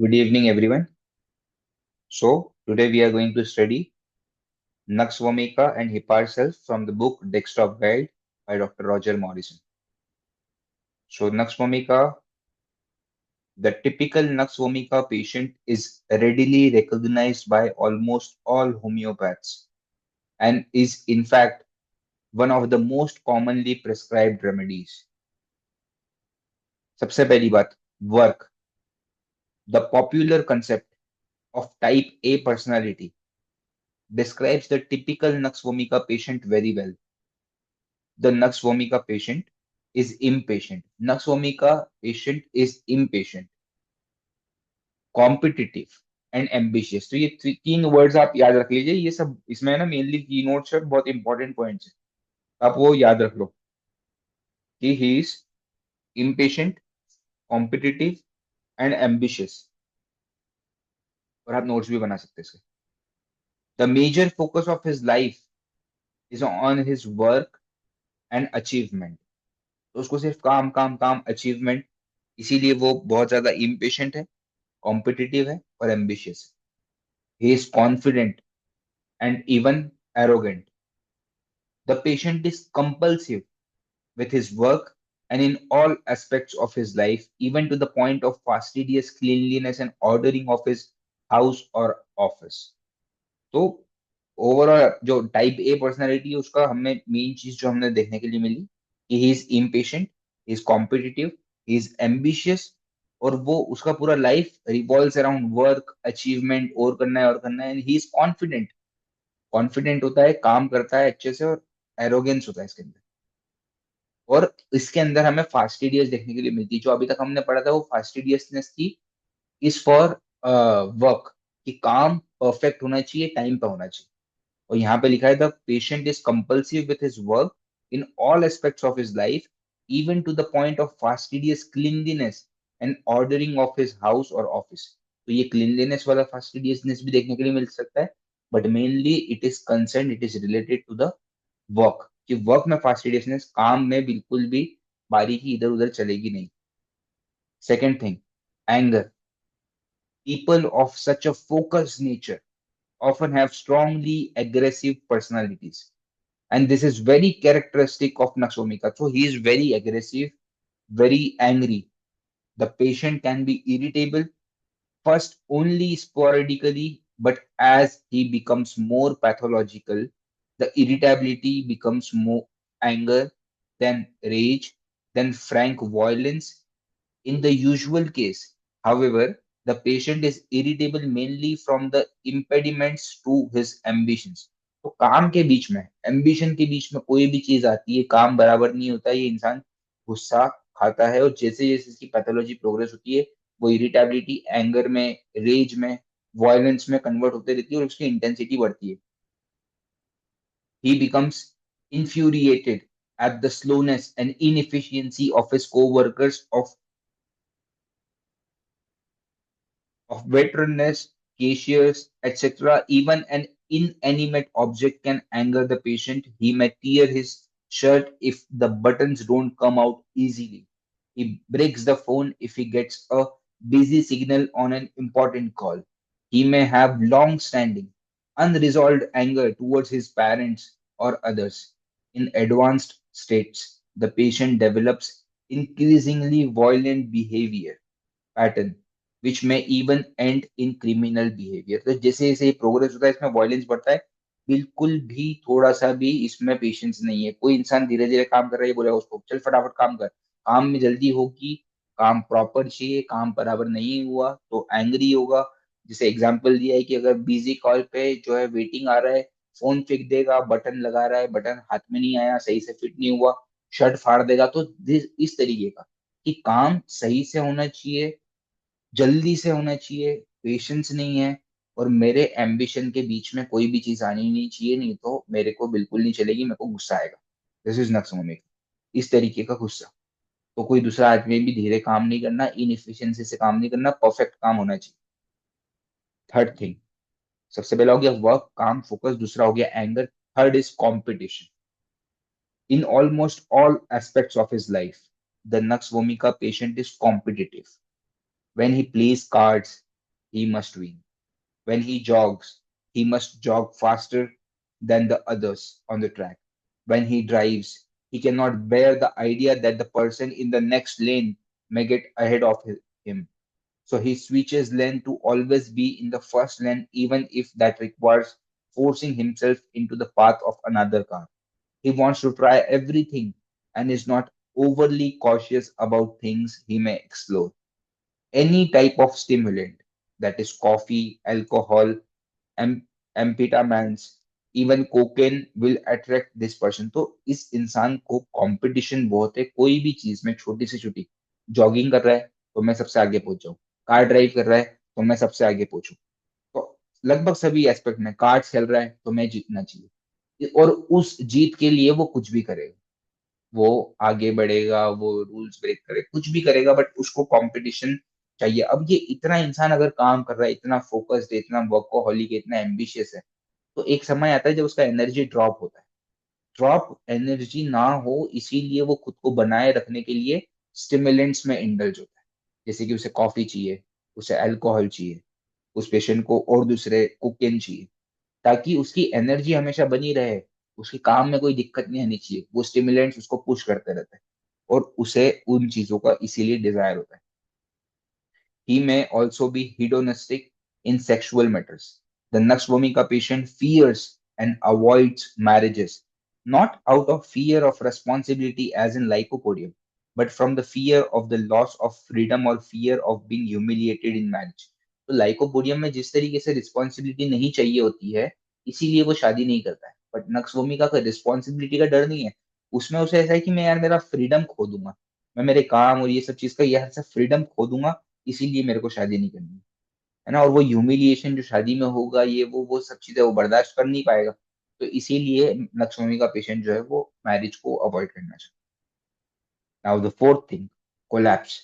Good evening, everyone. So, today we are going to study Nux vomica and Hepar cells from the book Desktop Guide by Dr. Roger Morrison. So, Nux vomica, the typical Nux vomica patient is readily recognized by almost all homeopaths and is, in fact, one of the most commonly prescribed remedies. सबसे पहली बात, work. The popular concept of type A personality describes the typical Nux vomica patient very well. The Nux vomica patient is impatient. Nux vomica patient is impatient, competitive and ambitious. तो ये तीन words आप याद रख लीजिए. ये सब इसमें ना मेनली की नोट्स है, बहुत इंपॉर्टेंट पॉइंट्स है. आप वो याद रख लो कि he is impatient, competitive and ambitious. और आप नोट्स भी बना सकते हैं इसके. The major focus of his life is on his work and achievement. तो उसको सिर्फ काम काम काम अचीवमेंट, इसीलिए वो बहुत ज्यादा इम्पेशेंट है, कॉम्पिटिटिव है और एम्बिशियस है. He is confident and even arrogant. The patient is compulsive with his work and in all aspects of his life, even to the point of fastidious cleanliness and ordering of his house or office. तो overall जो type A personality है उसका हमें main चीज जो हमने देखने के लिए मिली कि he is impatient, he is competitive, he is ambitious और वो उसका पूरा life revolves around work, achievement, और करना है and he is confident. Confident होता है, काम करता है अच्छे से और एरोगेंस होता है इसके अंदर. और इसके अंदर हमें फास्टिडियस देखने के लिए मिलती है. जो अभी तक हमने पढ़ा था वो फास्टिडियसनेस की इज फॉर वर्क, कि काम परफेक्ट होना चाहिए, टाइम पे होना चाहिए. और यहाँ पे लिखा है the patient is compulsive with his work in all aspects of his life, even to the point of fastidious cleanliness and ordering of his house और ऑफिस. तो ये क्लीनलीनेस वाला फास्टिडियसनेस भी देखने के लिए मिल सकता है, but mainly it is concern, it is related to the work, कि वर्क में फास्टिडियसनेस, काम में बिल्कुल भी बारीकी इधर उधर चलेगी नहीं. Second thing, anger. People of such a focused nature often have strongly aggressive personalities, and this is very characteristic of Naxomika. So he is very aggressive, very angry. The patient can be irritable first only sporadically, but as he becomes more pathological, the irritability becomes more anger, then rage, then frank violence. In the usual case, however, the patient is irritable mainly from the impediments to his ambitions. तो काम के बीच में, ambition के बीच में कोई भी चीज आती है, काम बराबर नहीं होता, ये इंसान गुस्सा खाता है और जैसे जैसे इसकी पैथोलॉजी प्रोग्रेस होती है वो इरिटेबिलिटी, एंगर में, रेज में, वायलेंस में कन्वर्ट होते रहती है और उसकी इंटेंसिटी बढ़ती है. He becomes infuriated at the slowness and inefficiency of his co-workers, of veteranness, cashiers, etc. Even an inanimate object can anger the patient. He may tear his shirt if the buttons don't come out easily. He breaks the phone if he gets a busy signal on an important call. He may have long standing, unresolved anger towards his parents or others. In advanced states, the patient develops increasingly violent behavior pattern which may even end in criminal behavior. तो जैसे जैसे ये progress होता है इसमें violence बढ़ता है. बिल्कुल भी थोड़ा सा भी इसमें पेशेंस नहीं है. कोई इंसान धीरे धीरे काम कर रहा है, बोलेगा उसको चल फटाफट काम कर, काम में जल्दी होगी, काम प्रॉपर चाहिए, काम बराबर नहीं हुआ तो एंग्री होगा. जैसे एग्जांपल दिया है कि अगर बिजी कॉल पे जो है वेटिंग आ रहा है, फोन फेंक देगा, बटन लगा रहा है, बटन हाथ में नहीं आया, सही से फिट नहीं हुआ, शर्ट फाड़ देगा. तो इस तरीके का कि काम सही से होना चाहिए, जल्दी से होना चाहिए, पेशेंस नहीं है और मेरे एम्बिशन के बीच में कोई भी चीज आनी नहीं चाहिए, नहीं तो मेरे को बिल्कुल नहीं चलेगी, मेरे को गुस्सा आएगा. This is nux vomica. इस तरीके का गुस्सा. तो कोई दूसरा आदमी भी धीरे काम नहीं करना, इनएफिशिएंसी से काम नहीं करना, परफेक्ट काम होना चाहिए. थर्ड थिंग, सबसे पहला हो गया वर्क, काम, फोकस. दूसरा हो गया anger. Third is competition. In almost all aspects of his life the nux vomica patient is competitive. When he plays cards, he must win. When he jogs, he must jog faster than the others on the track. When he drives, he cannot bear the idea that the person in the next lane may get ahead of him. So he switches lane to always be in the first lane, even if that requires forcing himself into the path of another car. He wants to try everything and is not overly cautious about things he may explore. Any type of stimulant, that is coffee, alcohol, M amphetamines, even cocaine will attract this person. तो इस इंसान को competition बहुत है, कोई भी चीज में छोटी से छोटी, जॉगिंग कर रहा है तो मैं सबसे आगे पहुंच जाऊं, कार ड्राइव कर रहा है तो मैं सबसे आगे पहुंचूं। तो लगभग सभी एस्पेक्ट में, कार्ड्स खेल रहा है तो मैं जीतना चाहिए, और उस जीत के लिए वो कुछ भी करेगा। वो आगे बढ़ेगा, वो रूल्स ब्रेक करे, कुछ भी करेगा, बट उसको कंपटीशन चाहिए। अब ये इतना इंसान अगर काम कर रहा है, इतना फोकस्ड है, इतना वर्कोहॉलिक है, इतना एम्बिशियस है, तो एक समय आता है जब उसका एनर्जी ड्रॉप होता है। ड्रॉप एनर्जी ना हो इसीलिए वो खुद को बनाए रखने के लिए स्टिमुलेंट्स में इंडल्ज होता है। जैसे कि उसे कॉफी चाहिए, उसे अल्कोहल चाहिए, उस पेशेंट को और दूसरे कोकेन चाहिए, ताकि उसकी एनर्जी हमेशा बनी रहे, उसके काम में कोई दिक्कत नहीं आनी चाहिए। वो स्टिमुलेंट्स उसको पुश करते रहते हैं, और उसे उन चीजों का इसीलिए डिजायर होता है। He may also be hedonistic in sexual matters. The Naxvomika patient fears and avoids marriages, not out of fear of responsibility as in lycopodium, but from the fear of the loss of freedom or fear of being humiliated in marriage. तो lycopodium में जिस तरीके से responsibility नहीं चाहिए होती है, इसीलिए वो शादी नहीं करता है। बट नक्सवोमिका का रिस्पॉन्सिबिलिटी का डर नहीं है, उसमें उसे ऐसा है कि मैं यार मेरा फ्रीडम खो दूंगा, मैं मेरे काम और ये सब चीज का यार से फ्रीडम खो दूंगा, इसीलिए मेरे को शादी नहीं करनी है ना। और वो ह्यूमिलिएशन जो शादी में होगा, ये वो सब चीजें वो बर्दाश्त कर नहीं पाएगा। तो इसीलिए नक्सोमी का पेशेंट जो है वो मैरिज को अवॉइड करना चाहता है। Now the fourth thing, collapse.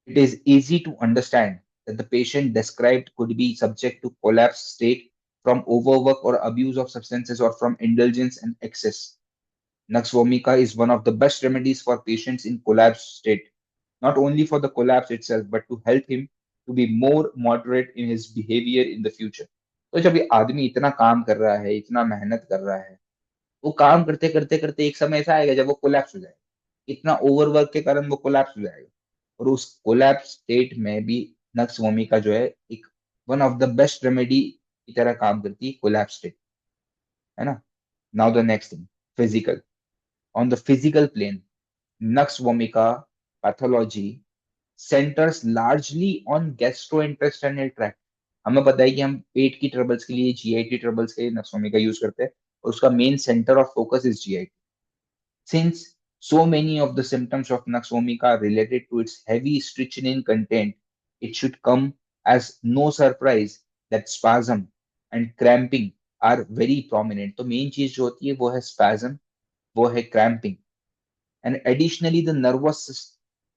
It is easy to understand that the patient described could be subject to collapse state from overwork or abuse of substances or from indulgence and excess. Nux vomica is one of the best remedies for patients in collapse state, not only for the collapse itself, but to help him to be more moderate in his behavior in the future. तो जब ये आदमी इतना काम कर रहा है, इतना मेहनत कर रहा है, वो काम करते करते करते एक समय ऐसा आएगा जब वो कोलैप्स हो जाएगा। इतना ओवरवर्क के कारण वो कोलैप्स हो जाएगा, और उस कोलैप्स स्टेट में भी नक्स वोमिका जो है एक one of the best remedy की तरह काम करती है कोलैप्स स्टेट, है ना। Now the next thing, physical. On the physical plane, nux vomica pathology centers largely on gastrointestinal tract. हमें पता है कि हम पेट की ट्रबल्स के लिए, जीआईटी ट्रबल्स के लिए नक्सोमी का यूज करते हैं, और उसका main centre of focus is GIT. Since so many of the symptoms of Naxomica are related to its heavy strychnine content, it should come as no surprise that spasm and cramping are very prominent. तो main चीज जो होती है वो है spasm, वो है cramping, and additionally the nervous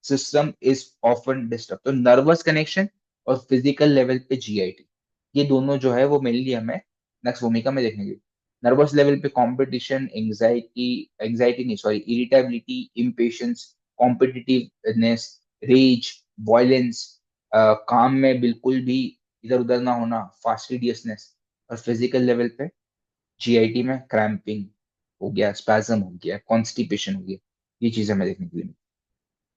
system is often disturbed। तो नर्वस कनेक्शन और फिजिकल लेवल पे जीआईटी, ये दोनों जो है वो मेनली हमें नेक्स्ट भूमिका में देखने की। नर्वस लेवल पे कंपटीशन, एंजाइटी, एंजाइटी नहीं sorry, irritability, impatience, competitiveness, rage, violence, काम में बिल्कुल भी इधर उधर ना होना, फास्टिडियसनेस। और फिजिकल लेवल पे जीआईटी में क्रैम्पिंग हो गया, स्पैज्म हो गया, कॉन्स्टिपेशन हो गया, ये चीजें हमें देखने के लिए।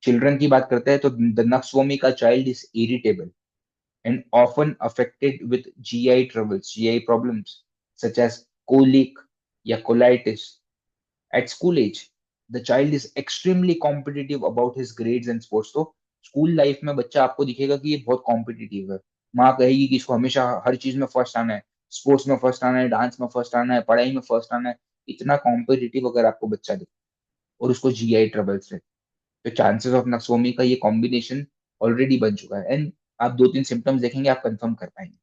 चिल्ड्रन की बात करते हैं तो द नक्सवोमी का child is irritable and often affected with GI troubles, GI problems such as colic या colitis. At school age, the child is extremely competitive about his grades and sports। तो स्कूल लाइफ में बच्चा आपको दिखेगा कि ये बहुत कॉम्पिटिटिव है। माँ कहेगी कि इसको हमेशा हर चीज में फर्स्ट आना है, स्पोर्ट्स में फर्स्ट आना है, डांस में फर्स्ट आना है, पढ़ाई में फर्स्ट आना है। इतना कॉम्पिटिटिव अगर आपको बच्चा दिखे और उसको जीआई ट्रबल्स है, तो चांसेस ऑफ नक्सोमी का ये कॉम्बिनेशन ऑलरेडी बन चुका है। एंड आप दो तीन सिम्टम्स देखेंगे, आप कंफर्म कर पाएंगे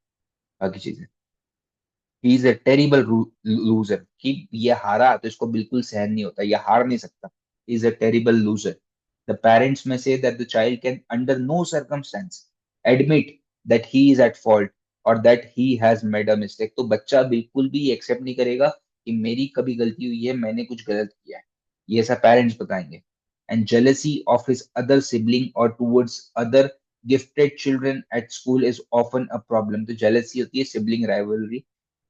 बाकी चीजें। ही इज अ टेरिबल लूजर, कि ये हारा तो इसको बिल्कुल सहन नहीं होता, ये हार नहीं सकता। He is a terrible loser. The parents में से that the child can under no circumstance admit that he is at fault और that he has made a mistake. तो बच्चा बिल्कुल भी एक्सेप्ट नहीं करेगा कि मेरी कभी गलती हुई है, मैंने कुछ गलत किया है, ये ऐसा पेरेंट्स बताएंगे। And jealousy of his other sibling or towards other Gifted children at school is often a problem. तो jealousy होती है, sibling rivalry.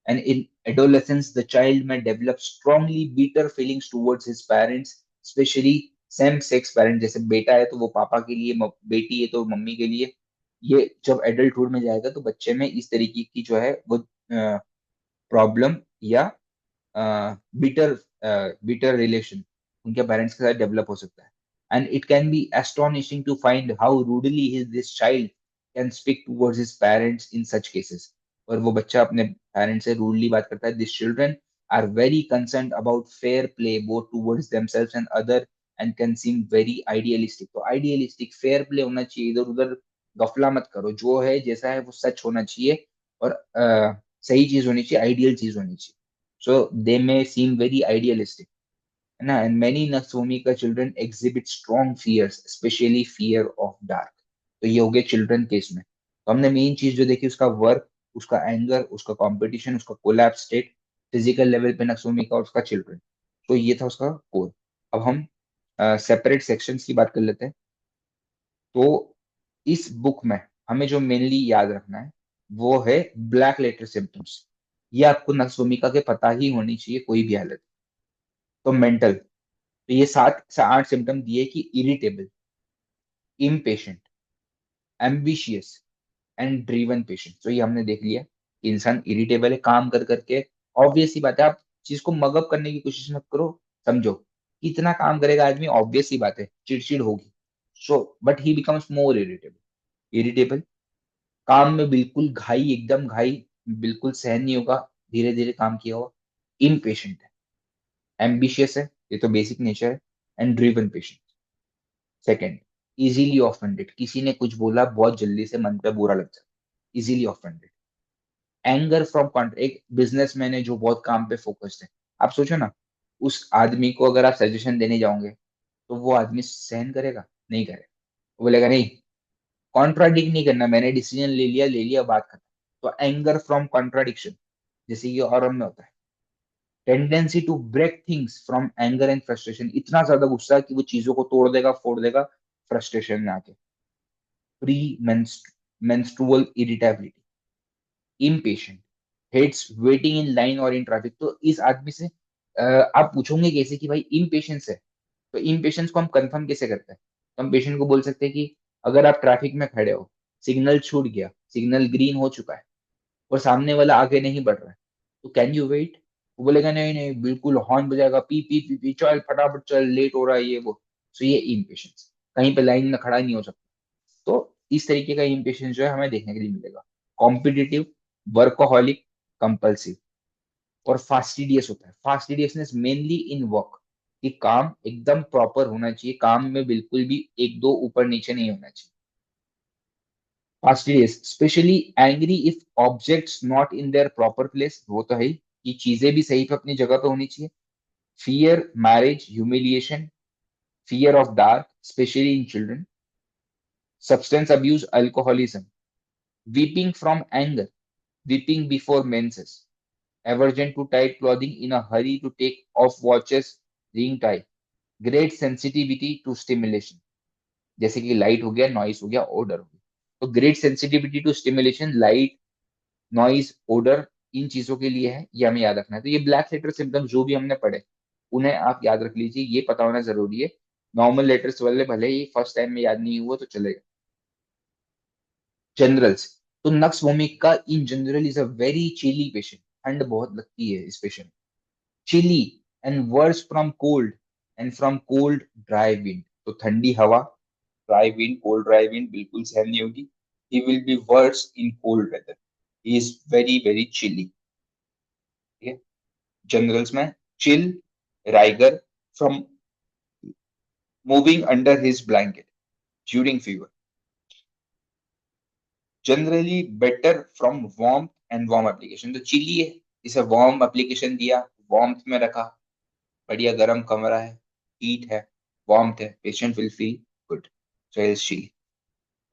And in adolescence, the child may develop strongly bitter feelings towards his parents, especially same-sex parents. जैसे बेटा है तो वो पापा के लिए, बेटी है तो मम्मी के लिए. ये जब एडल्टहुड में जाएगा तो बच्चे में इस तरीके की जो है वो प्रॉब्लम या बिटर बिटर रिलेशन उनके पेरेंट्स के साथ डेवलप हो सकता है. And it can be astonishing to find how rudely this child can speak towards his parents in such cases. और वो बच्चा अपने पेरेंट्स से रूडली बात करता है. This children are very concern about fair play both towards themselves and other and can seem very idealistic. तो idealistic fair play होना चाहिए, इधर उधर गफला मत करो, जो है जैसा है वो सच होना चाहिए और सही चीज होनी चाहिए, आइडियल चीज होनी चाहिए. So they may seem very idealistic. Na? And many Natsumika children exhibit strong fears, especially fear of dark. तो ये हो गए चिल्ड्रन केस में. तो हमने मेन चीज जो देखी उसका वर्क, उसका एंगर, उसका कंपटीशन, उसका कोलैप्स स्टेट, फिजिकल लेवल पे नक्सोमिका और उसका चिल्ड्रन. तो ये था उसका कोर. अब हम सेपरेट सेक्शंस की बात कर लेते हैं. तो इस बुक में हमें जो मेनली याद रखना है वो है ब्लैक लेटर सिम्टम्स. ये आपको नक्सोमिका के पता ही होनी चाहिए कोई भी हालत. तो मेंटल, तो ये 7 से 8 सिम्टम दिए कि irritable, impatient, ambitious and driven patient. तो ये हमने देख लिया कि इंसान इरिटेबल है काम कर करके. ऑब्वियस सी बात है, आप चीज को मगअप करने की कोशिश मत करो. समझो कि इतना काम करेगा आदमी, ऑब्वियस सी बात है चिड़चिड़ होगी. So but he becomes more irritable. Irritable, काम में बिल्कुल घाई, एकदम घाई, बिल्कुल सहन नहीं होगा, धीरे धीरे काम किया हुआ. इम्पेशेंट है, एम्बिशियस है, ये तो बेसिक नेचर है. And driven patient. Second, easily offended, किसी ने कुछ बोला बहुत जल्दी से मन पे बुरा लग जाता, इजीली ऑफेंडेड. एंगर फ्रॉम कॉन्ट्र, एक बिजनेसमैन है जो बहुत काम पे फोकस्ड है. आप सोचो ना, उस आदमी को अगर आप सजेशन देने जाओगे तो वो आदमी सहन करेगा? नहीं करेगा. वो बोलेगा नहीं, कॉन्ट्राडिक्ट नहीं करना, मैंने डिसीजन ले लिया, बात खत्म. तो एंगर फ्रॉम कॉन्ट्राडिक्शन, जैसे ये और में होता है. Tendency to break things from anger and frustration, इतना ज्यादा गुस्सा कि वो चीजों को तोड़ देगा, फोड़ देगा फ्रस्ट्रेशन में आके. Premenstrual irritability. Impatient, hates waiting in line और इन ट्रैफिक. तो इस आदमी से आप पूछोगे कैसे कि भाई इम्पेशेंस है, तो इम्पेशेंस को हम कंफर्म कैसे करते हैं? तो हम पेशेंट को बोल सकते हैं कि अगर आप ट्रैफिक में खड़े हो, सिग्नल छूट गया, सिग्नल ग्रीन हो चुका है और सामने वाला आगे नहीं बढ़ रहा है, तो कैन यू वेट? वो बोलेगा नहीं नहीं, बिल्कुल हॉर्न बजाएगा, पी पी पी पी, चल फटाफट चल, लेट हो रहा है ये वो. सो ये इम्पेशेंस, कहीं पे लाइन में खड़ा नहीं हो सकता. तो इस तरीके का इम्पेशेंस जो है हमें देखने के लिए मिलेगा. Competitive, workaholic, compulsive. और फास्टिडियस होता है. फास्टिडियसनेस मेनली इन वर्क, कि काम एकदम प्रॉपर होना चाहिए, काम में बिल्कुल भी एक दो ऊपर नीचे नहीं होना चाहिए. Fastidious, specially angry if objects not in their proper place. वो तो है ही कि चीजें भी सही पे अपनी जगह पे होनी चाहिए. Fear marriage humiliation, fear of dark specially in children. Substance abuse alcoholism. Weeping from anger, weeping before menses, aversion to tight clothing, in a hurry to take off watches, ring tie, great sensitivity to stimulation. जैसे कि light हो गया, noise हो गया, order हो गया. तो great sensitivity to stimulation, light, noise, odour, इन चीजों के लिए है, ये हमें याद रखना है. तो ये ब्लैक लेटर सिम्टम्स जो भी हमने पढ़े उन्हें आप याद रख लीजिए, ये पता होना जरूरी है. नॉर्मल लेटर्स वाले भले ही फर्स्ट टाइम में याद नहीं हुआ तो चलेगा. जनरल्स, तो nux vomica in general is a very chilly patient. ठंड बहुत लगती है इस patient. Chilly and worse from cold, and from cold dry wind. तो ठंडी हवा, dry wind, cold dry wind बिल्कुल सहन नहीं होगी. He will be worse in cold weather. He is very very chilly. ठीक है. जनरल्स में chill, rigor from moving under his blanket during fever. Generally better from warm and warm application. तो chilli है, इसे वार्म एप्लीकेशन दिया, warm में रखा, बढ़िया गर्म कमरा है, हीट है, वार्म है, patient will feel good. So is chilly.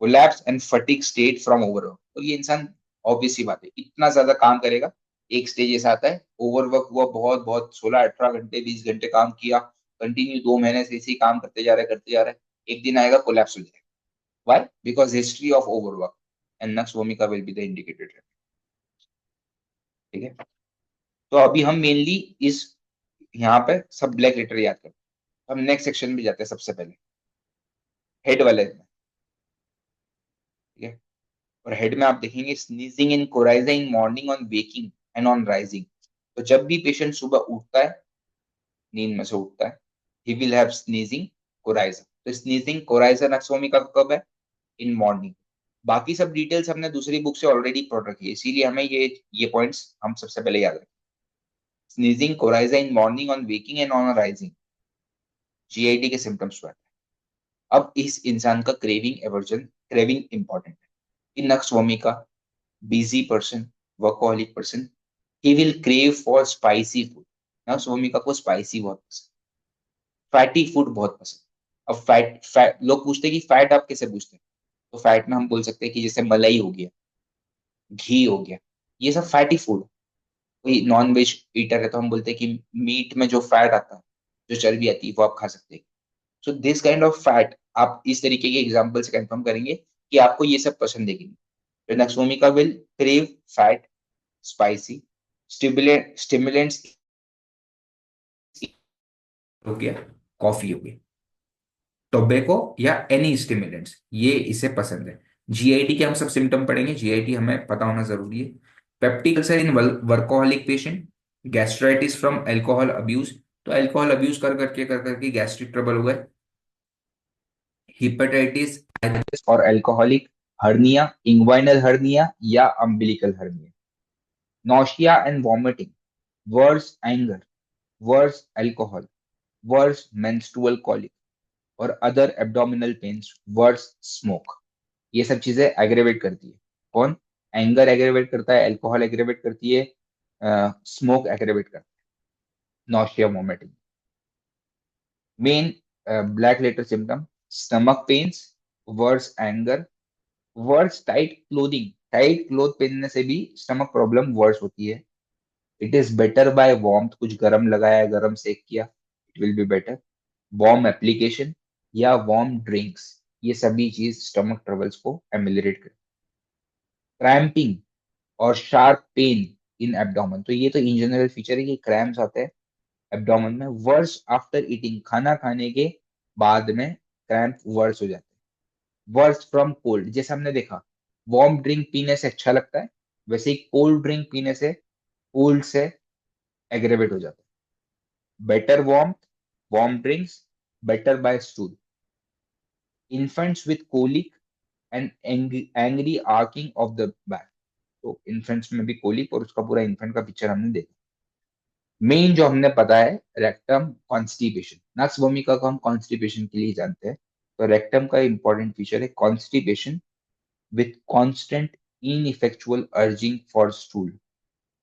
Collapse and fatigue state from overwork. तो ये इंसान, ऑब्वियस सी बात है, इतना ज्यादा काम करेगा, एक स्टेज ऐसा आता है ओवरवर्क हुआ, बहुत बहुत 16 18 घंटे 20 घंटे काम किया कंटिन्यू, 2 महीने से इसी काम करते जा रहे, एक दिन आएगा कोलैप्स हो जाएगा. Why? Because history of overwork and nux vomica will be the indicated. ठीक है, तो अभी हम मेनली इस यहाँ पे सब ब्लैक लेटर याद करते हैं। हम नेक्स्ट सेक्शन में जाते हैं सबसे पहले हेड वाले में। ठीक है, और हेड में आप देखेंगे sneezing in coryza in morning on waking and on rising. तो जब भी पेशेंट सुबह उठता है, नींद में से उठता है, he will have sneezing coryza. तो स्नीजिंग कोराइजा नक्स vomica का कब है? In morning. बाकी सब डिटेल्स हमने दूसरी बुक से ऑलरेडी पढ़ रखी है, इसीलिए हमें ये पॉइंट्स हम सबसे पहले याद रखें। Sneezing coryza in morning on waking and on rising GIT के सिम्टम्स हुआ। अब इस इंसान का क्रेविंग एवर्जन, क्रेविंग इंपॉर्टेंट है। इन नक्स vomica busy person, workaholic person, he will crave for spicy food। Nux vomica को स्पाइसी बहुत पसंद, फैटी फूड बहुत पसंद। अब फैट फैट लोग पूछते हैं कि फैट आप कैसे पूछते हैं? तो फैट में हम बोल सकते हैं कि जैसे मलाई हो गया, घी हो गया, ये सब फैटी फूड। कोई नॉन वेज ईटर है तो हम बोलते हैं कि मीट में जो फैट आता है, जो चर्बी आती है, वो आप खा सकते हैं। So this kind of fat आप इस तरीके के एग्जाम्पल से कंफर्म करेंगे कि आपको ये सब पसंद है कि नहीं। नक्स vomica will crave fat, spicy, stimulants हो गया, कॉफी हो गई, टोबैको या एनी स्टिमुलेंट्स, ये इसे पसंद है। जीआईटी के हम सब सिम्टम पढ़ेंगे, जीआईटी हमें पता होना जरूरी है। Peptic ulcer in workaholic patient, gastritis from alcohol abuse, तो अल्कोहल अब्यूज कर करके गैस्ट्रिक ट्रबल हो गए। हिपेटाइटिस और अल्कोहलिक हर्निया, इंग्वाइनल हर्निया या umbilical hernia. Nausea and vomiting, worse anger, worse alcohol, worse menstrual colic और other abdominal pains, worse smoke. ये सब चीजें एग्रेवेट करती है। कौन? एंगर एग्रेवेट करता है, अल्कोहल एग्रेवेट करती है, स्मोक एग्रेवेट करता है। Nausea vomiting. Main black letter symptom stomach pains, worse anger, worse tight clothing, tight cloth पहनने से भी स्टमक प्रॉब्लम वर्स होती है। It is better by warmth, कुछ गर्म लगाया, गर्म सेक किया, it will be better. Warm application या वार्म ड्रिंक्स, ये सभी चीज स्टमक ट्रबल्स को एमिलिएट कर। क्रैम्पिंग और शार्प पेन इन एब्डोमेन, तो ये तो इन जनरल फीचर है कि क्रैम्प्स आते हैं एब्डोमेन में वर्स आफ्टर ईटिंग, खाना खाने के बाद में क्रैम्प वर्स हो जाते हैं। वर्स फ्रॉम कोल्ड, जैसे हमने देखा वार्म ड्रिंक पीने से अच्छा लगता है, वैसे ही कोल्ड ड्रिंक पीने से कोल्ड से एग्रेवेट हो जाता है। Better warm drinks, better by stool. Infants with colic and angry arching of the back, तो इन्फेंट्स में भी कोलिक और उसका पूरा इन्फेंट का पिक्चर हमने देखा। मेन जो हमने पता है रेक्टम कॉन्स्टिपेशन, नक्स vomica को हम कॉन्स्टिपेशन के लिए जानते हैं। तो रेक्टम का इंपॉर्टेंट फीचर है constipation with constant ineffectual urging for stool.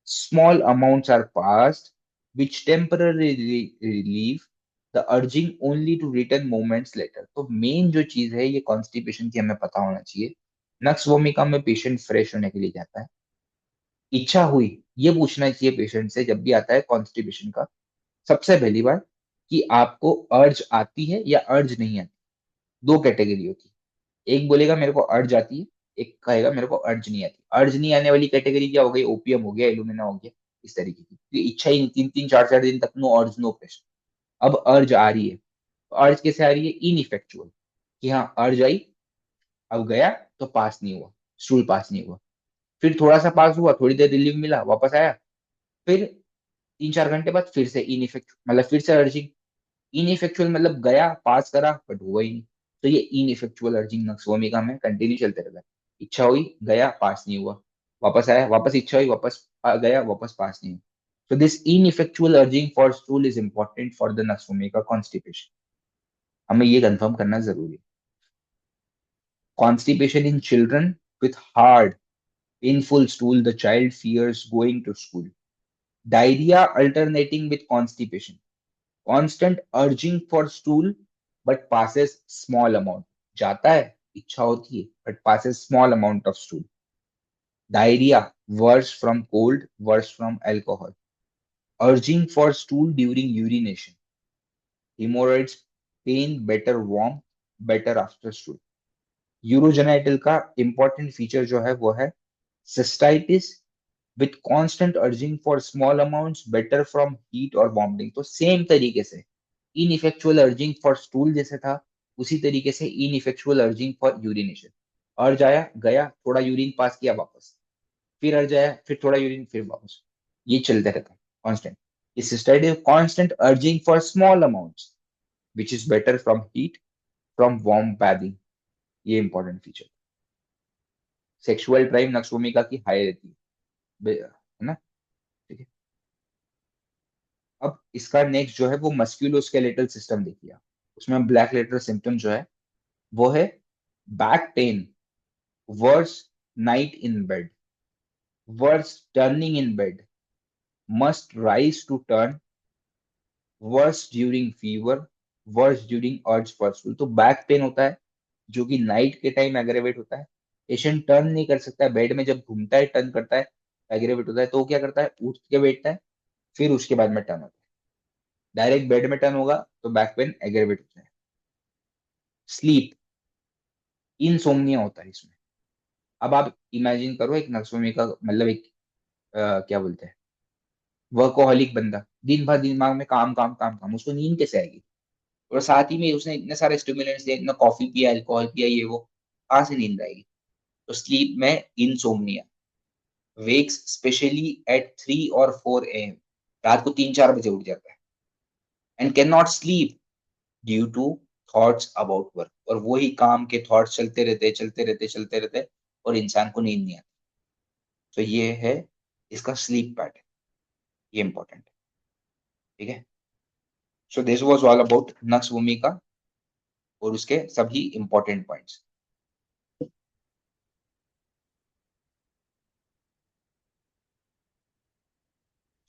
Small amounts are passed which temporarily relieve the urging only to return moments later। तो मेन जो चीज है ये कॉन्स्टिपेशन की हमें पता होना चाहिए। नक्स vomica में पेशेंट फ्रेश होने के लिए जाता है, इच्छा हुई, ये पूछना चाहिए पेशेंट से जब भी आता है कॉन्स्टिपेशन का। सबसे पहली बात कि आपको अर्ज आती है या अर्ज नहीं आती। दो कैटेगरी होती है, एक बोलेगा मेरे को अर्ज आती है, एक कहेगा मेरे को अर्ज नहीं आती। अर्ज नहीं आने वाली कैटेगरी क्या हो गई? ओपीएम हो गया, इल्यूमिना हो गया, इस तरीके की। ये इच्छा ही नहीं, तीन तीन चार चार दिन तक नो अर्ज नो प्रेशर। अब अर्ज आ रही है, तो अर्ज कैसे आ रही है? इनइफेक्चुअल, कि हाँ अर्ज आई, अब गया तो पास नहीं हुआ, स्टूल पास नहीं हुआ। फिर थोड़ा सा पास हुआ, थोड़ी देर रिलीफ मिला, वापस आया, फिर 3-4 घंटे बाद फिर से इनइफेक्चुअल, मतलब फिर से अर्जिंग। इनइफेक्चुअल मतलब गया पास करा बट हुआ ही नहीं। तो ये इनइफेक्चुअल अर्जिंग नक्स vomica में कंटिन्यू चलते रहता है। इच्छा हुई, गया, पास नहीं हुआ, वापस आया, वापस इच्छा हुई, वापस गया, वापस पास नहीं हुआ। So this ineffectual urging for stool is important for the nux vomica constipation। हमें ये कंफर्म करना जरूरी है। Constipation in children with hard painful stool, the child fears going to school। Diarrhea alternating with constipation, constant urging for stool but passes small amount, जाता है, इच्छा होती है but passes small amount of stool। Diarrhea worse from cold, worse from alcohol, urging for stool during urination। Hemorrhoids, pain better warm, better after stool। Urogenital का important feature जो है वो है cystitis with constant urging for small amounts better from heat और vomiting. तो same तरीके से इनइफेक्चुअल urging for stool जैसे था, उसी तरीके से इनइफेक्चुअल अर्जिंग फॉर यूरिनेशन। अर्ज आया गया, थोड़ा यूरिन पास किया वापस, फिर अर्ज आया, फिर थोड़ा यूरिन, फिर वापस, ये चलते रहता है कांस्टेंट। इस cystitis constant urging for small amounts which is better from heat from warm bathing, ये important feature. Sexual drive nux vomica की हाई रहती है ना। ठीक है। अब इसका नेक्स्ट जो है वो मस्क्यूलोस्केलेटल सिस्टम देखिए। उसमें ब्लैक लेटर सिम्टम जो है वो है back pain, worse night in bed, worse turning in bed, must rise to turn, worse during fever, worse during urge for stool. तो बैक पेन होता है जो कि नाइट के टाइम एग्रेवेट होता है। पेशेंट टर्न नहीं कर सकता है, बेड में जब घूमता है टर्न करता है, एग्रेवेट होता है, तो वो क्या करता है, उठ के बैठता है, फिर उसके बाद में टर्न होता है। डायरेक्ट बेड में टर्न होगा तो बैक पेन एग्रेवेट होता है। स्लीप, इनसोम्निया होता है इसमें। अब आप इमेजिन करो एक नक्सोमी का मतलब एक क्या बोलते हैं, वर्कोहलिक बंदा, दिन भर दिमाग में काम काम काम काम, उसको नींद कैसे आएगी? और साथ ही में उसने इतने सारे स्टिमुलेंट्स दिए, इतना कॉफी पिया, अल्कोहल पिया, ये वो, कहाँ से नींद आएगी? तो स्लीप में इनसोम्निया, वेक्स स्पेशली एट 3 और 4 AM, रात को 3-4 बजे उठ जाता है, and can not sleep due to thoughts about work. और वही काम के थॉट्स चलते रहते चलते रहते चलते रहते, और इंसान को नींद नहीं आती। तो ये है इसका स्लीप पैटर्न, ये इंपॉर्टेंट है। ठीक है। So this was all about nux vomica और उसके सभी इंपॉर्टेंट पॉइंट्स।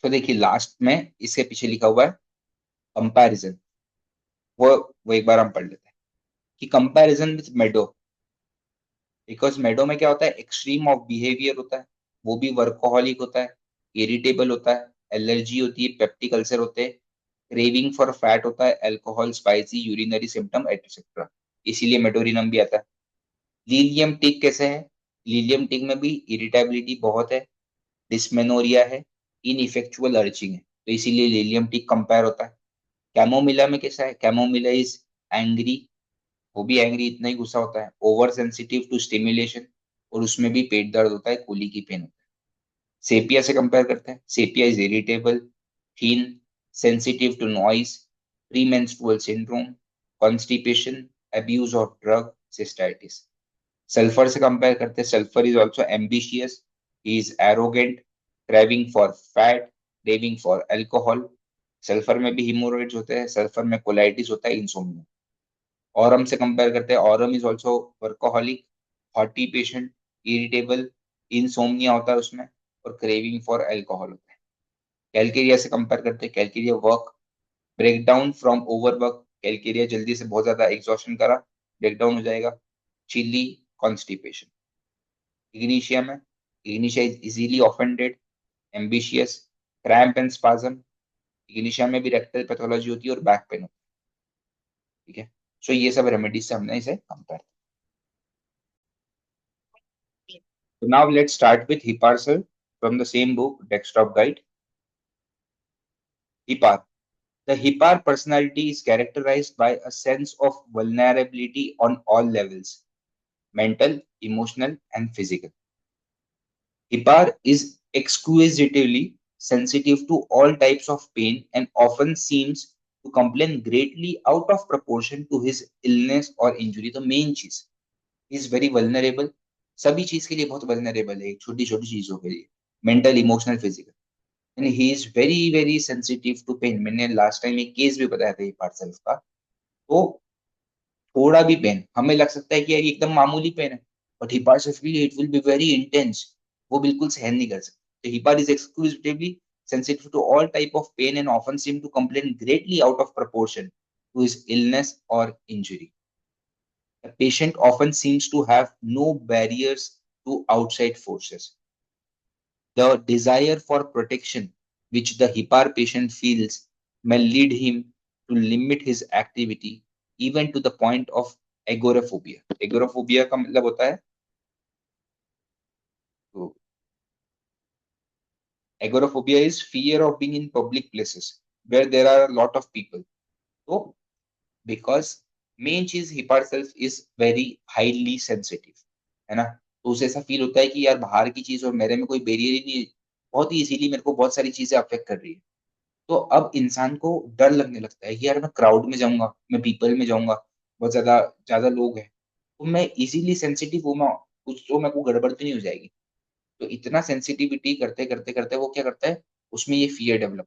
तो देखिए लास्ट में इसके पीछे लिखा हुआ है कंपैरिजन, वो एक बार हम पढ़ लेते हैं कि कंपैरिजन विथ मेडो। बिकॉज मेडो में क्या होता है, एक्सट्रीम ऑफ बिहेवियर होता है, वो भी वर्कोहलिक होता है, इरिटेबल होता है, एलर्जी होती है, पेप्टिक अल्सर होते हैं, क्रेविंग फॉर फैट होता है, alcohol, spicy, urinary symptom etcetera, इसीलिए मेडोरिनम भी आता है। लीलियम टिक कैसे है? लीलियम टिक में भी इरिटेबिलिटी बहुत है, डिस्मेनोरिया है, इनइफेक्चुअल अर्चिंग है, तो इसीलिए लीलियम टिक कंपेयर होता है। कैमोमिला में कैसा है? कैमोमिला इज एंग्री, वो भी एंग्री इतना ही गुस्सा होता है, ओवर सेंसिटिव टू स्टिमुलेशन, और उसमें भी पेट दर्द होता है, कोली की पेन होता है। सेपिया से कंपेयर करते हैं, sepia is irritable, thin, sensitive to noise, premenstrual syndrome, constipation, abuse of drug, cystitis. Sulphur से कंपेयर करते हैं, sulphur is also ambitious, he is arrogant, craving for fat, craving for alcohol. Sulphur में भी haemorrhoids होते हैं, sulphur में colitis होता है, इंसोम्निया। ऑरम से कंपेयर करते हैं, aurum is also workaholic, haughty patient, irritable, insomnia होता है उसमें, और क्रेविंग फॉर अल्कोहल होता है। कैलकेरिया से कंपेयर करते हैं, calcarea work, break down from overwork, calcarea जल्दी से बहुत ज्यादा एग्जॉशन करा, ब्रेक डाउन हो जाएगा। Chilly, constipation. इग्निशिया में, ignatia is easily offended, ambitious, cramp and spasm. Ignatia में भी रेक्टल पैथोलॉजी होती है और बैक पेन होती है। ठीक है। सो ये सब रेमेडीज से हमने इसे compare. So now let's start with Hipparcell from the same book, Desktop Guide. Hippar. The Hippar personality is characterized by a sense of vulnerability on all levels, mental, emotional, and physical. Hippar is exquisitely sensitive to all types of pain and often seems to complain greatly out of proportion to his illness or injury. The main चीज, he is very vulnerable. सभी चीज के लिए बहुत vulnerable है, छोटी छोटी चीजों के लिए, mental, emotional, physical, and he is very very sensitive to pain. मैंने लास्ट टाइम एक केस भी बताया था ये पार्सल्स का। तो थोड़ा भी पेन हमें लग सकता है कि यार ये एकदम मामूली पेन है, but hepar sulph it will be very intense, वो बिल्कुल सहन नहीं कर सकते। Hepar is exclusively sensitive to all type of pain and often seem to complain greatly out of proportion to his illness or injury. The patient often seems to have no barriers to outside forces. The desire for protection which the Hipar patient feels may lead him to limit his activity even to the point of agoraphobia, agoraphobia का मतलब होता है, तो agoraphobia is fear of being in public places where there are lot of people. तो because main चीज hepar self is very highly sensitive, है ना। तो उसे ऐसा फील होता है कि यार बाहर की चीज और मेरे में कोई बैरियर ही नहीं है, बहुत ही इजीली मेरे को बहुत सारी चीजें अफेक्ट कर रही है। तो अब इंसान को डर लगने लगता है कि यार मैं क्राउड में जाऊंगा, मैं पीपल में जाऊंगा, बहुत ज्यादा ज्यादा लोग हैं, तो मैं इजीली सेंसिटिव हूँ, मैं कुछ तो मेरे को गड़बड़ तो नहीं हो जाएगी। तो इतना सेंसिटिविटी करते करते करते वो क्या करता है, उसमें ये फियर डेवलप,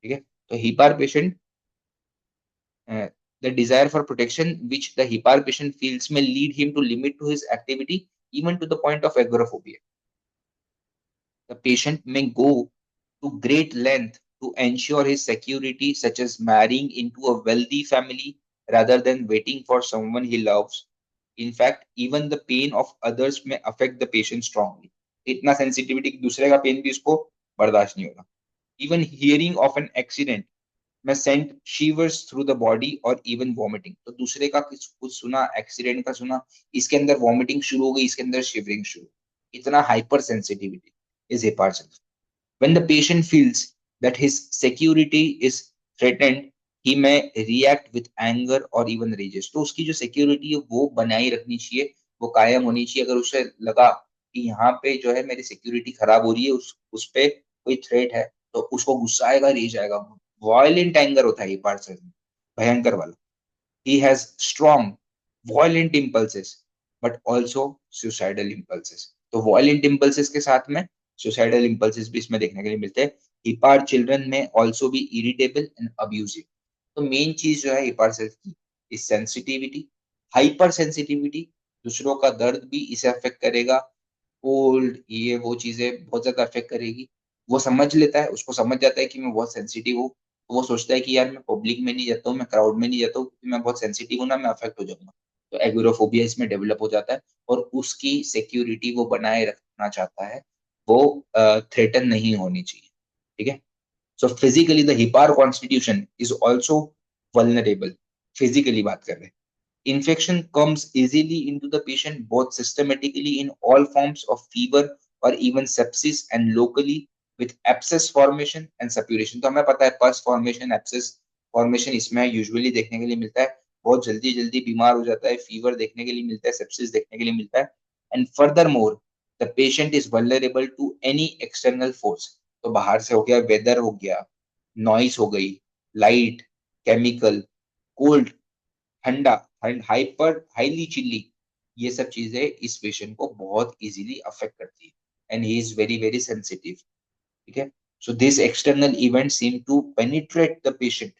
ठीक है। तो हिपार patient, the desire for protection which the Hipar patient feels may lead him to limit to his activity even to the point of agoraphobia. The patient may go to great length to ensure his security, such as marrying into a wealthy family rather than waiting for someone he loves. In fact, even the pain of others may affect the patient strongly. इतना sensitivity कि दूसरे का pen भी उसको बर्दाश्त नहीं होगा। Even hearing of an accident मैं सेंट शीवर्स थ्रू द बॉडी और इवन वॉमिटिंग, तो दूसरे का कुछ कुछ सुना, एक्सीडेंट का सुना, इसके अंदर वॉमिटिंग शुरू हो गई, इसके अंदर शिवरिंग शुरू। इतना hyper sensitivity is hepar. when the patient feels that his security is threatened, he may react with anger or even rages। तो उसकी जो सिक्योरिटी है वो बनाई रखनी चाहिए, वो कायम होनी चाहिए। अगर उसे लगा कि यहाँ पे जो है मेरी सिक्योरिटी खराब हो रही है, उस पे कोई थ्रेट है, तो उसको गुस्सा आएगा, रेज आएगा। वायलेंट एंगर होता है ये पार्ट में, भयंकर वाला। he has strong violent impulses but also suicidal impulses। तो violent impulses के साथ में suicidal impulses भी इसमें देखने के लिए मिलते हैं। हिपार चिल्ड्रन में also be irritable and abusive। तो मेन चीज जो है हिपार सेल्फ की इस सेंसिटिविटी, हाइपर सेंसिटिविटी, दूसरों का दर्द भी इसे अफेक्ट करेगा, कोल्ड ये वो चीजें बहुत ज्यादा अफेक्ट करेगी। वो समझ लेता है, उसको समझ जाता है कि मैं बहुत सेंसिटिव हूँ, तो वो सोचता है कि यार मैं पब्लिक में नहीं जाता हूँ, मैं क्राउड में नहीं जाता हूँ, क्योंकि मैं बहुत सेंसिटिव हूँ ना, मैं अफेक्ट हो जाऊंगा। तो एगोराफोबिया इसमें डेवलप हो जाता है और उसकी सिक्योरिटी वो बनाए रखना चाहता है, वो थ्रेटन नहीं होनी चाहिए, ठीक है। So physically the hepar constitution is also vulnerable. Physically बात कर रहे हैं, infection comes easily into the patient both systematically in all forms of fever or even sepsis and locally with abscess formation and suppuration। तो हमें पता है pus formation, abscess formation इसमें usually देखने के लिए मिलता है, बहुत जल्दी जल्दी बीमार हो जाता है, फीवर देखने के लिए मिलता है, सेप्सिस देखने के लिए मिलता है। And furthermore the patient is vulnerable to any external force. तो बाहर से हो गया, वेदर हो गया, नॉइस हो गई, लाइट, केमिकल, कोल्ड, ठंडा, हाइपर हाईली चिल्ली, ये सब चीजें इस पेशेंट को बहुत इजीली अफेक्ट करती है and he is very very sensitive, ठीक है। So this external event seem to penetrate the patient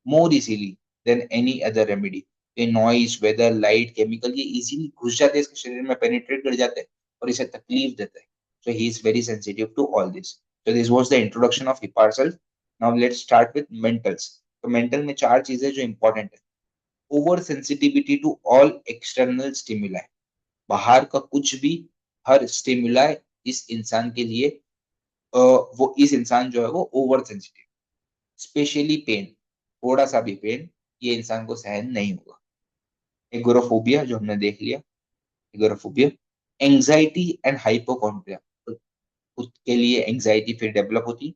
more easily than any other remedy. ये नॉइस, वेदर, लाइट, केमिकल ये इजीली घुस जाते हैं इसके शरीर में, पेनिट्रेट कर जाते हैं और इसे तकलीफ देता है। So he is very sensitive to all this. So this was the introduction of hepar sulph. Now let's start with mentals. तो मेंटल में चार चीजें जो इंपॉर्टेंट है। Over sensitivity to all external stimuli, बाहर का कुछ भी, हर स्टिमुलाई इस इंसान के लिए वो इस इंसान जो है वो ओवर सेंसिटिव। स्पेशली पेन, थोड़ा सा भी पेन ये इंसान को सहन नहीं होगा। एगोराफोबिया जो हमने देख लिया, एगोराफोबिया। एंजाइटी एंड हाइपोकॉन्ड्रिया, तो खुद के लिए एंजाइटी फिर डेवलप होती।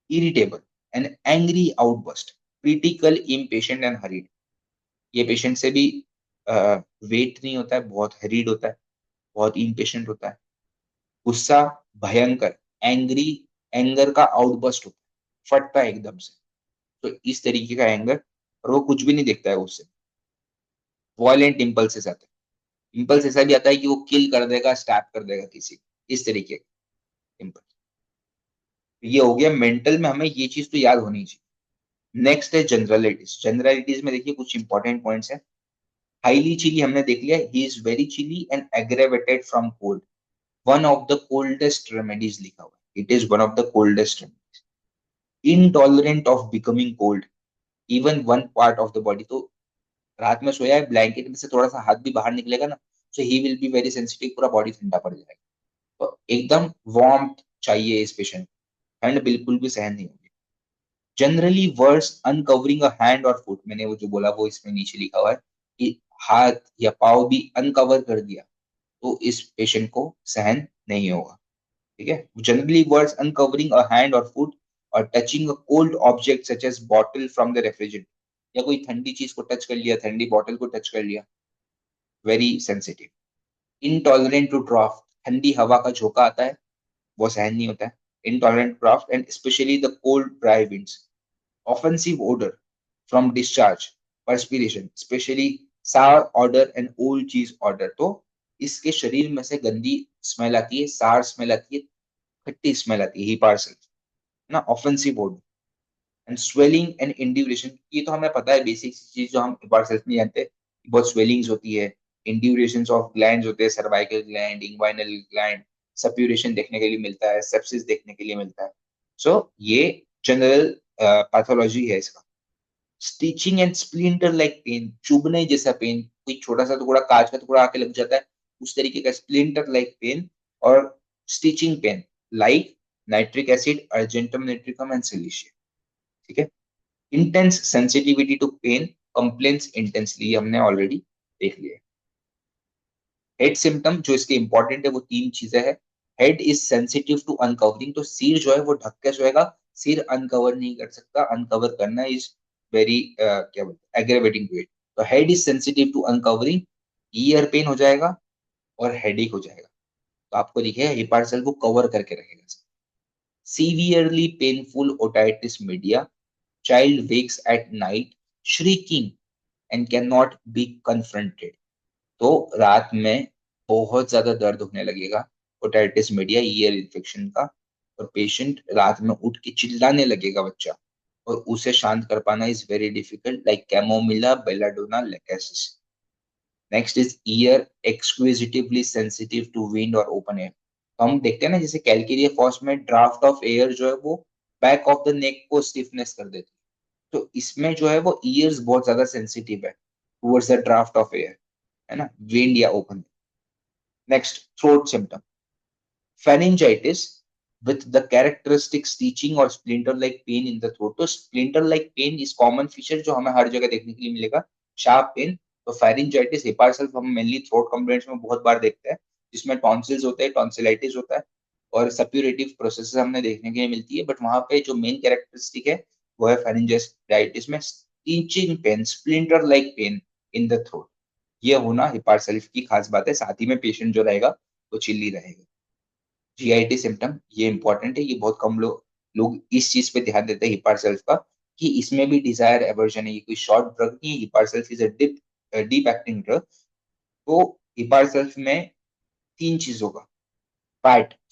Irritable and angry outburst, critical, impatient and hurried, ये पेशेंट से भी वेट नहीं होता है, बहुत हरीड होता है, बहुत इम्पेशेंट होता है। गुस्सा, भयंकर, एंग्री, एंगर का आउटबर्स्ट होता है, फटता है एकदम से। तो इस तरीके का एंगर, और वो कुछ भी नहीं देखता है उससे। वॉयलेंट इम्पल्सेस आते हैं, इम्पल्स ऐसा भी आता है कि वो किल कर देगा, स्टैप कर देगा किसी को, इस तरीके का इम्पल्स। ये हो गया मेंटल में, हमें ये चीज तो याद होनी चाहिए। नेक्स्ट है जनरलिटीज। जनरलिटीज में देखिए कुछ इंपॉर्टेंट पॉइंट्स है। हाईली चिली हमने देख लिया, he is very chilly and aggravated from cold. One of the coldest remedies लिखा हुआ है, it is one of the coldest remedies. Intolerant of becoming cold even one part of the body. तो रात में सोया है, ब्लैंकेट में से थोड़ा सा हाथ भी बाहर निकलेगा ना, so he will be very sensitive, पूरा बॉडी ठंडा पड़ जाएगा। तो एकदम वार्म चाहिए इस पेशेंट को, ठंड बिल्कुल भी सहन नहीं होगी। Generally worse uncovering a hand और फुट, मैंने वो जो बोला वो इसमें नीचे लिखा हुआ है कि हाथ या पाव भी अनकवर कर दिया तो इस पेशेंट को सहन नहीं होगा। ठीक है, generally worse uncovering a hand और फुट और touching a cold object such as bottle from the refrigerator, या कोई ठंडी चीज को टच कर लिया, ठंडी बॉटल को टच कर लिया, very sensitive. Intolerant to draft, ठंडी हवा का झोंका आता है वो सहन नहीं होता है। Intolerant draft and specially the cold dry winds. Offensive odour from discharge, perspiration, specially sour odour and old cheese odour. तो इसके शरीर में से गंदी स्मेल आती है, सार स्मेल आती है, खट्टी स्मेल आती है, ही पार्सल ना, offensive odour. And swelling and induration, ये तो हमें पता है, बेसिक चीज जो हम पार्सल नहीं जानते, बहुत स्वेलिंग्स होती है, इंड्यूरेशन ऑफ ग्लैंड होते हैं, सर्वाइकल ग्लैंड, इंग्वाइनल ग्लैंड, सप्यूरेशन देखने के लिए मिलता है, सेप्सिस देखने के लिए मिलता है। सो ये जनरल पैथोलॉजी है इसका। Stitching and splinter like pain, चुभने जैसा पेन, कोई छोटा सा टुकड़ा कांच का टुकड़ा आके लग जाता है, उस तरीके का स्प्लिंटर लाइक पेन। और stitching pain like nitric acid, argentum nitricum and silicium. ठीक है। Intense sensitivity to pain, complains intensely, हमने ऑलरेडी देख लिया। हेड सिम्टम जो इसके इंपॉर्टेंट है वो तीन चीजें हैं। Head is sensitive to uncovering, तो सिर जो है वो ढक के सोएगा, सिर अनकवर नहीं कर सकता, अनकवर करना इज वेरी क्या बोलते हैं, एग्रेवेटिंग टू इट। तो head is sensitive to uncovering, ear pain हो जाएगा और हेडेक हो जाएगा। तो आपको दिखेगा हिपार्सल वो कवर करके रखेगा। Severely painful otitis media, child wakes at night shrieking and cannot be confronted। तो रात में बहुत ज्यादा दर्द होने लगेगा, ओटाइटिस मीडिया ईयर इन्फेक्शन का, और पेशेंट रात में उठ के चिल्लाने लगेगा बच्चा, और उसे शांत कर पाना is very difficult, like chamomilla, belladonna, lachesis. Next is ear exquisitely sensitive to wind और ओपन एयर। तो हम देखते हैं ना, जैसे कैलकेरिया फॉस में ड्राफ्ट ऑफ एयर जो है वो बैक ऑफ द नेक को स्टिफनेस कर देती है, तो इसमें जो है वो ईयर्स बहुत ज्यादा सेंसिटिव है towards the draft of air, है ना, विंड या open. Next, throat symptom, pharyngitis with the characteristic stitching और splinter like pain in the throat। तो splinter like pain इस कॉमन फीचर जो हमें हर जगह देखने के लिए मिलेगा, शार्प पेन। तो pharyngitis हिपार्सल हम मेनली थ्रोट कंप्लेंट्स में बहुत बार देखते हैं, जिसमें टॉन्सिल्स होते हैं, टॉन्सिलाइटिस होता है, और सप्यूरेटिव प्रोसेस हमने देखने के लिए मिलती है। बट वहां पे जो मेन कैरेक्टरिस्टिक है वो है pharyngitis में stitching pain, splinter like pain in the throat. ये होना हिपार्सल की खास बात है। साथ ही में पेशेंट जो रहेगा वो चिल्ली रहेगा। जीआईटी सिम्टम ये इंपॉर्टेंट है, ये बहुत कम लोग इस चीज पे ध्यान देते हैं हिपार्सल्फ का, कि इसमें भी डिजायर एवर्जन है, ये कोई शॉर्ट ड्रग नहीं है, hepar sulph is a deep acting drug. तो हिपार्सल्फ में तीन चीजों का,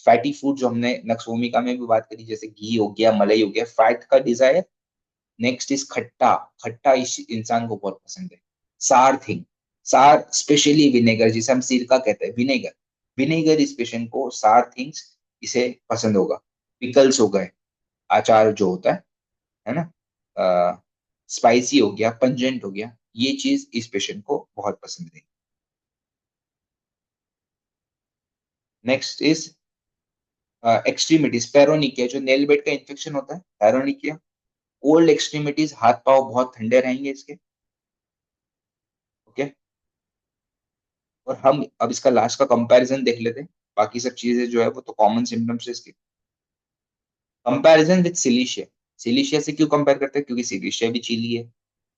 फैटी फूड जो हमने नक्सोमिका में भी बात करी, जैसे घी हो गया, मलाई हो गया, फैट का डिजायर। नेक्स्ट इज खट्टा, खट्टा इस इंसान को बहुत पसंद है। सार थिंग, सार स्पेशली विनेगर, जिसे हम सिरका कहते हैं, विनेगर, विनेगर इस पेशेंट को, सार थिंग्स इसे पसंद होगा। पिकल्स हो गए, अचार जो होता है ना, स्पाइसी हो गया, पंजेंट हो गया, ये चीज इस पेशेंट को बहुत पसंद है। नेक्स्ट इज एक्सट्रीमिटीज, पेरोनिकिया, जो नेल बेड का इन्फेक्शन होता है, पेरोनिकिया। कोल्ड एक्सट्रीमिटीज, हाथ पाव बहुत ठंडे रहेंगे इसके। ओके, और हम अब इसका लास्ट का कंपैरिजन देख लेते हैं, बाकी सब चीजें जो है वो तो कॉमन सिम्टम्स है इसके। कंपैरिजन विद सिलिशिया, सिलिशिया से क्यों कंपेयर करते हैं, क्योंकि सिलिशिया भी चीली है,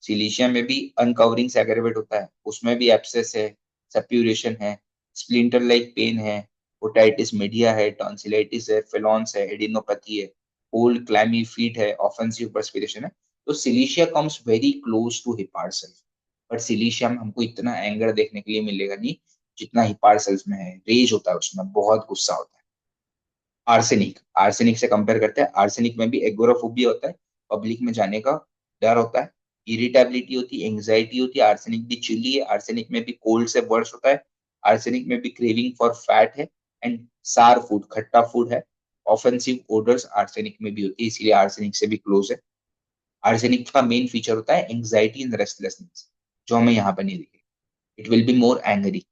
सिलिशिया में भी अनकवरिंग से एग्रेवेट होता है, उसमें भी एब्सेस है, सप्यूरेशन है, स्प्लिंटर लाइक पेन है, ओटाइटिस मीडिया है, टॉन्सिलाइटिस है, फेलॉन्स है, एडिनोपैथी है, कोल्ड क्लैमी फीट है, ऑफेंसिव पर्सपिरेशन है। तो silicea comes very close to hepar sulph, but silicea में हमको इतना एंगर देखने के लिए मिलेगा नहीं जितना हिपार्सल्स में है। रेज होता है उसमें, बहुत गुस्सा होता है। आर्सेनिक, आर्सेनिक से कंपेयर करते हैं, आर्सेनिक में भी एगोराफोबिया होता है, पब्लिक में जाने का डर होता है, इरिटेबिलिटी होती है, एंग्जाइटी होती है। आर्सेनिक भी चिली है, आर्सेनिक में भी कोल्ड से वर्स होता है, आर्सेनिक में भी क्रेविंग फॉर फैट है, एंड सार फूड, खट्टा फूड है। ऑफेंसिव ओडर्स आर्सेनिक में भी होती है, इसीलिए आर्सेनिक से भी क्लोज है। आर्सेनिक का मेन फीचर होता है एंग्जाइटी एंड रेस्टलेसनेस, जो हमें यहाँ पर नहीं दिखे। It will be more angry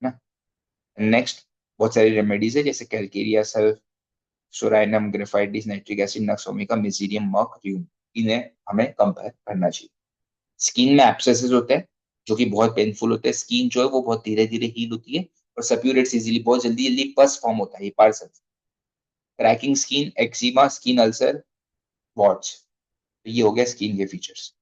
ना। नेक्स्ट, बहुत सारी रेमेडीज है, जैसे calcarea sulph, psorinum, graphites, nitric acid, nux vomica, mezereum, merc, rheum, इन्हें हमें कंपेयर करना चाहिए। स्किन में एब्सेसेस होते हैं, जो कि बहुत पेनफुल होते हैं। स्किन जो है वो बहुत धीरे धीरे हील होती है, और सप्यूरेट्स इजीली, बहुत जल्दी जल्दी पस फॉर्म होता है ये पार्सल। Cracking skin, eczema, skin ulcer, warts. ये हो गया स्किन के फीचर्स।